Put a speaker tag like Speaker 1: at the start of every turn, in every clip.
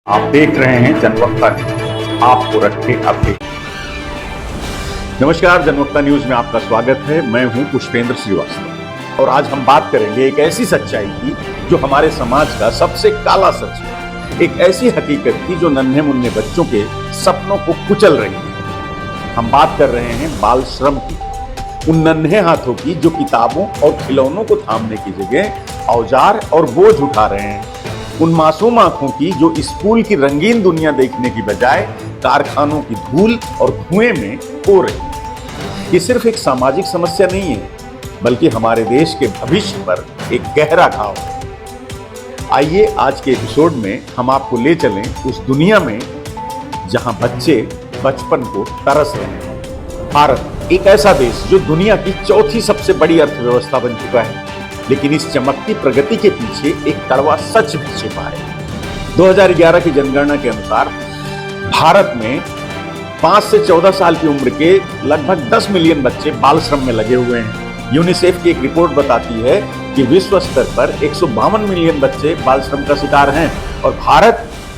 Speaker 1: आप देख रहे हैं जनवक्ता न्यूज, आपको रखे अपडेट। नमस्कार, जनवक्ता न्यूज में आपका स्वागत है। मैं हूं पुष्पेंद्र श्रीवास्तव और आज हम बात करेंगे एक ऐसी सच्चाई की जो हमारे समाज का सबसे काला सच है, एक ऐसी हकीकत की जो नन्हे मुन्ने बच्चों के सपनों को कुचल रही है। हम बात कर रहे हैं बाल श्रम की, उन नन्हे हाथों की जो किताबों और खिलौनों को थामने की जगह औजार और बोझ उठा रहे हैं, उन मासूम आंखों की जो स्कूल की रंगीन दुनिया देखने की बजाय कारखानों की धूल और धुएं में खो रही है। ये सिर्फ एक सामाजिक समस्या नहीं है, बल्कि हमारे देश के भविष्य पर एक गहरा घाव है। आइए आज के एपिसोड में हम आपको ले चलें उस दुनिया में जहां बच्चे बचपन को तरस रहे हैं। भारत एक ऐसा देश जो दुनिया की चौथी सबसे बड़ी अर्थव्यवस्था बन चुका है, लेकिन इस चमकती प्रगति के पीछे एक कड़वा सच भी छिपा है। 2011 की जनगणना के अनुसार भारत में 5 से 14 साल की उम्र के लगभग 10 मिलियन बच्चे बाल श्रम में लगे हुए हैं। यूनिसेफ की एक रिपोर्ट बताती है कि विश्व स्तर पर 152 मिलियन बच्चे बाल श्रम का शिकार हैं और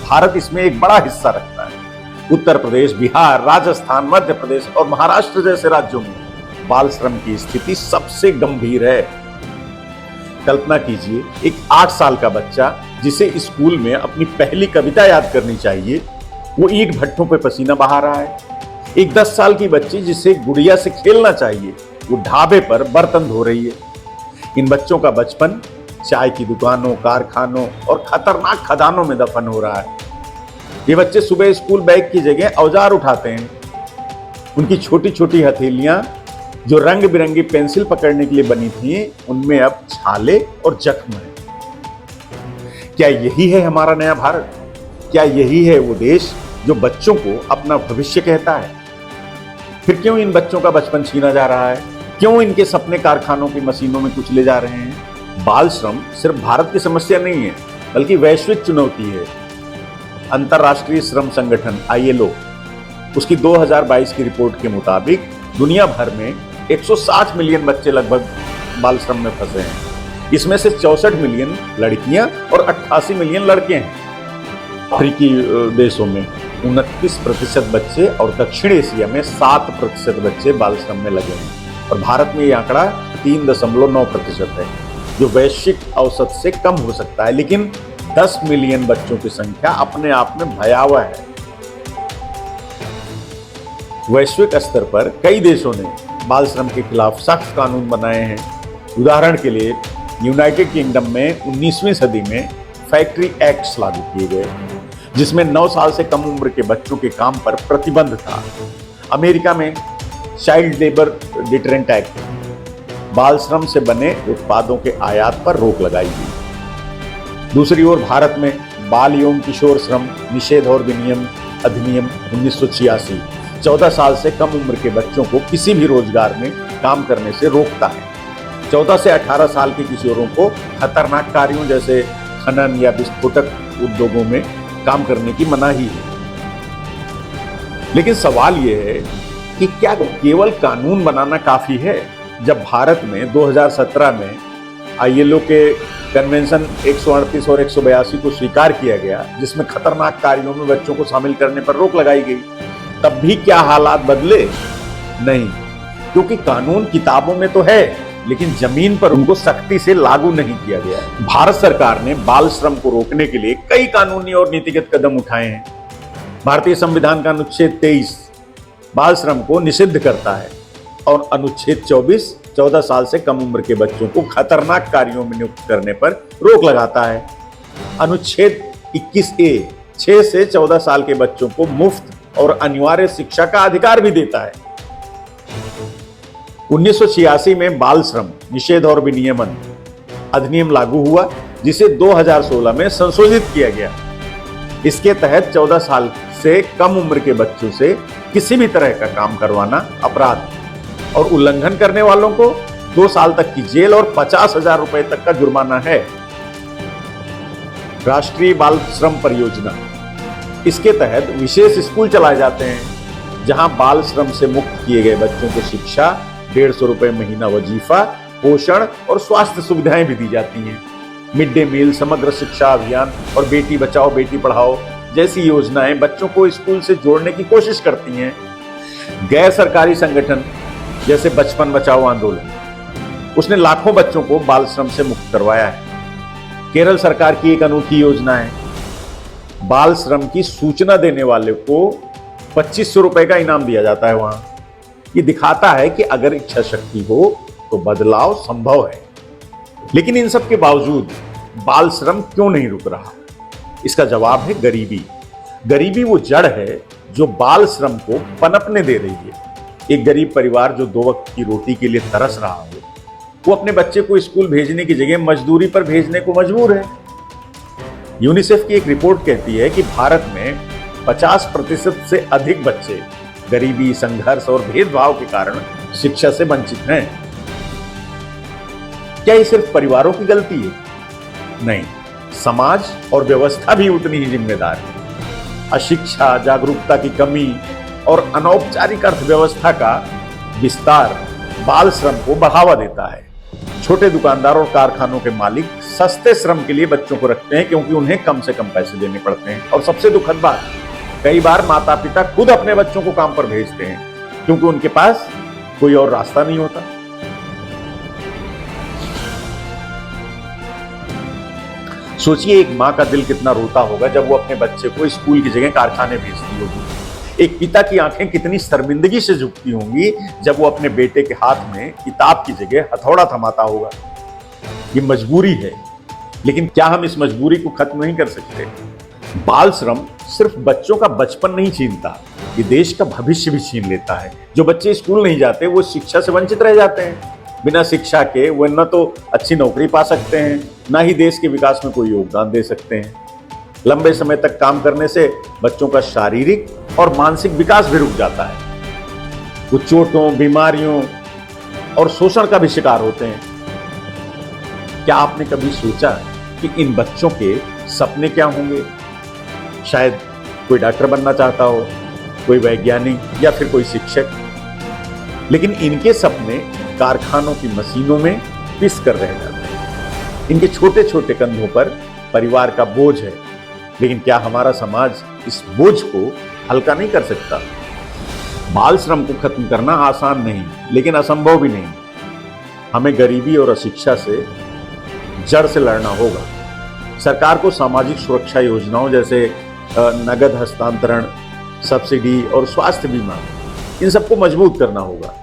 Speaker 1: भारत इसमें एक बड़ा हिस्सा रखता है। उत्तर प्रदेश, बिहार, राजस्थान, मध्य प्रदेश और महाराष्ट्र जैसे राज्यों में बाल श्रम की स्थिति सबसे गंभीर है। कल्पना कीजिए, एक 8 साल का बच्चा जिसे स्कूल में अपनी पहली कविता याद करनी चाहिए, वो ईंट भट्ठों पे पसीना बहा रहा है। एक 10 साल की बच्ची जिसे गुड़िया से खेलना चाहिए, वो ढाबे पर बर्तन धो रही है। इन बच्चों का बचपन चाय की दुकानों, कारखानों और खतरनाक खदानों में दफन हो रहा है। ये बच्चे सुबह स्कूल बैग की जगह औजार उठाते हैं। उनकी छोटी छोटी हथेलियां जो रंग बिरंगी पेंसिल पकड़ने के लिए बनी थी, उनमें अब छाले और जख्म हैं। क्या यही है हमारा नया भारत? क्या यही है वो देश जो बच्चों को अपना भविष्य कहता है? फिर क्यों इन बच्चों का बचपन छीना जा रहा है? क्यों इनके सपने कारखानों की मशीनों में कुचले जा रहे हैं? बाल श्रम सिर्फ भारत की समस्या नहीं है, बल्कि वैश्विक चुनौती है। अंतर्राष्ट्रीय श्रम संगठन ILO, उसकी 2022 की रिपोर्ट के मुताबिक दुनिया भर में 160 मिलियन बच्चे लगभग बाल श्रम में फंसे हैं। इसमें से 64 मिलियन लड़कियां और 88 मिलियन लड़के हैं। अफ्रीकी देशों में 29% बच्चे और दक्षिण एशिया में 7% बच्चे बाल श्रम में लगे हैं और भारत में यह आंकड़ा 3.9% है, जो वैश्विक औसत से कम हो सकता है, लेकिन 10 मिलियन बच्चों की संख्या अपने आप में भयावह है। वैश्विक स्तर पर कई देशों ने बाल श्रम के खिलाफ सख्त कानून बनाए हैं। उदाहरण के लिए यूनाइटेड किंगडम में 19वीं सदी में फैक्ट्री एक्ट्स लागू किए गए, जिसमें 9 साल से कम उम्र के बच्चों के काम पर प्रतिबंध था। अमेरिका में चाइल्ड लेबर डिटरेंट एक्ट, बाल श्रम से बने उत्पादों के आयात पर रोक लगाई गई। दूसरी ओर भारत में बाल एवं किशोर श्रम निषेध और विनियम अधिनियम 1986 14 साल से कम उम्र के बच्चों को किसी भी रोजगार में काम करने से रोकता है। 14 से 18 साल के किशोरों को खतरनाक कार्यों जैसे खनन या विस्फोटक उद्योगों में काम करने की मनाही है। लेकिन सवाल यह है कि क्या केवल कानून बनाना काफी है? जब भारत में 2017 में ILO के कन्वेंशन 138 और 182 को स्वीकार किया गया, जिसमें खतरनाक कार्यों में बच्चों को शामिल करने पर रोक लगाई गई, तब भी क्या हालात बदले? नहीं, क्योंकि कानून किताबों में तो है, लेकिन जमीन पर उनको सख्ती से लागू नहीं किया गया है। भारत सरकार ने बाल श्रम को रोकने के लिए कई कानूनी और नीतिगत कदम उठाए हैं। भारतीय संविधान का अनुच्छेद 23 बाल श्रम को निषिद्ध करता है और अनुच्छेद 24 14 साल से कम उम्र के बच्चों को खतरनाक कार्यों में नियुक्त करने पर रोक लगाता है। अनुच्छेद 21A 6 से 14 साल के बच्चों को मुफ्त और अनिवार्य शिक्षा का अधिकार भी देता है। 1986 में बाल श्रम निषेध और विनियमन अधिनियम लागू हुआ, जिसे 2016 में संशोधित किया गया। इसके तहत 14 साल से कम उम्र के बच्चों से किसी भी तरह का काम करवाना अपराध और उल्लंघन करने वालों को 2 साल तक की जेल और 50,000 रुपए तक का जुर्माना है। राष्ट्रीय बाल श्रम परियोजना, इसके तहत विशेष स्कूल चलाए जाते हैं, जहां बाल श्रम से मुक्त किए गए बच्चों को शिक्षा, 150 रुपए महीना वजीफा, पोषण और स्वास्थ्य सुविधाएं भी दी जाती हैं। मिड डे मील, समग्र शिक्षा अभियान और बेटी बचाओ बेटी पढ़ाओ जैसी योजनाएं बच्चों को स्कूल से जोड़ने की कोशिश करती हैं। गैर सरकारी संगठन जैसे बचपन बचाओ आंदोलन, उसने लाखों बच्चों को बाल श्रम से मुक्त करवाया है। केरल सरकार की एक अनूठी योजना है, बाल श्रम की सूचना देने वाले को 2500 रुपए का इनाम दिया जाता है वहां। ये दिखाता है कि अगर इच्छा शक्ति हो तो बदलाव संभव है। लेकिन इन सब के बावजूद बाल श्रम क्यों नहीं रुक रहा? इसका जवाब है गरीबी। गरीबी वो जड़ है जो बाल श्रम को पनपने दे रही है। एक गरीब परिवार जो 2 वक्त की रोटी के लिए तरस रहा हो, वो अपने बच्चे को स्कूल भेजने की जगह मजदूरी पर भेजने को मजबूर है। यूनिसेफ की एक रिपोर्ट कहती है कि भारत में 50% से अधिक बच्चे गरीबी, संघर्ष और भेदभाव के कारण शिक्षा से वंचित हैं। क्या ये सिर्फ परिवारों की गलती है? नहीं, समाज और व्यवस्था भी उतनी ही जिम्मेदार है। अशिक्षा, जागरूकता की कमी और अनौपचारिक अर्थव्यवस्था का विस्तार बाल श्रम को बढ़ावा देता है। छोटे दुकानदार और कारखानों के मालिक सस्ते श्रम के लिए बच्चों को रखते हैं क्योंकि उन्हें कम से कम पैसे देने पड़ते हैं। और सबसे दुखद बात, कई बार माता पिता खुद अपने बच्चों को काम पर भेजते हैं क्योंकि उनके पास कोई और रास्ता नहीं होता। सोचिए एक मां का दिल कितना रोता होगा जब वो अपने बच्चे को स्कूल की जगह कारखाने भेजती होगी। एक पिता की आंखें कितनी शर्मिंदगी से झुकती होंगी जब वो अपने बेटे के हाथ में किताब की जगह हथौड़ा थमाता होगा। ये मजबूरी है, लेकिन क्या हम इस मजबूरी को खत्म नहीं कर सकते? बाल श्रम सिर्फ बच्चों का बचपन नहीं छीनता, ये देश का भविष्य भी छीन लेता है। जो बच्चे स्कूल नहीं जाते वो शिक्षा से वंचित रह जाते हैं। बिना शिक्षा के वो न तो अच्छी नौकरी पा सकते हैं, ना ही देश के विकास में कोई योगदान दे सकते हैं। लंबे समय तक काम करने से बच्चों का शारीरिक और मानसिक विकास भी रुक जाता है। वो चोटों, बीमारियों और शोषण का भी शिकार होते हैं। क्या आपने कभी सोचा कि इन बच्चों के सपने क्या होंगे? शायद कोई डॉक्टर बनना चाहता हो, कोई वैज्ञानिक या फिर कोई शिक्षक, लेकिन इनके सपने कारखानों की मशीनों में पिस कर रह जाते हैं। इनके छोटे छोटे कंधों पर परिवार का बोझ है, लेकिन क्या हमारा समाज इस बोझ को हल्का नहीं कर सकता? बाल श्रम को खत्म करना आसान नहीं, लेकिन असंभव भी नहीं। हमें गरीबी और अशिक्षा से जड़ से लड़ना होगा। सरकार को सामाजिक सुरक्षा योजनाओं जैसे नगद हस्तांतरण, सब्सिडी और स्वास्थ्य बीमा, इन सबको मजबूत करना होगा।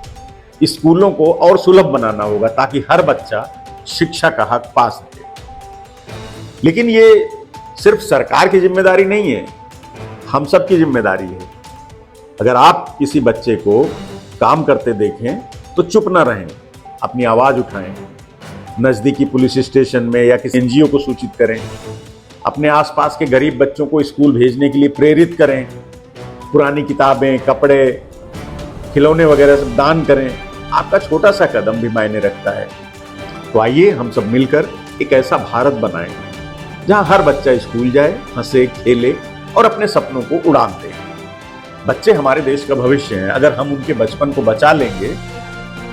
Speaker 1: स्कूलों को और सुलभ बनाना होगा ताकि हर बच्चा शिक्षा का हक पा सके। लेकिन ये सिर्फ सरकार की जिम्मेदारी नहीं है, हम सब की जिम्मेदारी है। अगर आप किसी बच्चे को काम करते देखें तो चुप ना रहें, अपनी आवाज उठाएं। नजदीकी पुलिस स्टेशन में या किसी एनजीओ को सूचित करें। अपने आसपास के गरीब बच्चों को स्कूल भेजने के लिए प्रेरित करें। पुरानी किताबें, कपड़े, खिलौने वगैरह सब दान करें। आपका छोटा सा कदम भी मायने रखता है। तो आइए हम सब मिलकर एक ऐसा भारत बनाएं जहां हर बच्चा स्कूल जाए, हंसे, खेले और अपने सपनों को उड़ान दे। बच्चे हमारे देश का भविष्य हैं। अगर हम उनके बचपन को बचा लेंगे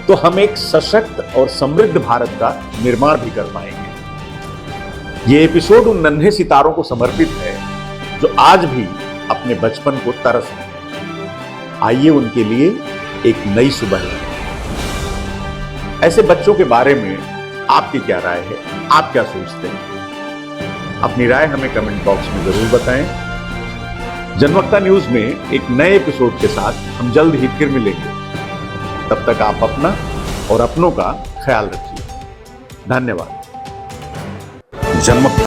Speaker 1: तो हम एक सशक्त और समृद्ध भारत का निर्माण भी कर पाएंगे। ये एपिसोड उन नन्हे सितारों को समर्पित है जो आज भी अपने बचपन को तरस रहे हैं। आइए उनके लिए एक नई सुबह लाएं। ऐसे बच्चों के बारे में आपकी क्या राय है? आप क्या सोचते हैं? अपनी राय हमें कमेंट बॉक्स में जरूर बताएं। जनवक्ता न्यूज में एक नए एपिसोड के साथ हम जल्द ही फिर मिलेंगे। तब तक आप अपना और अपनों का ख्याल रखिए। धन्यवाद। जनवक्ता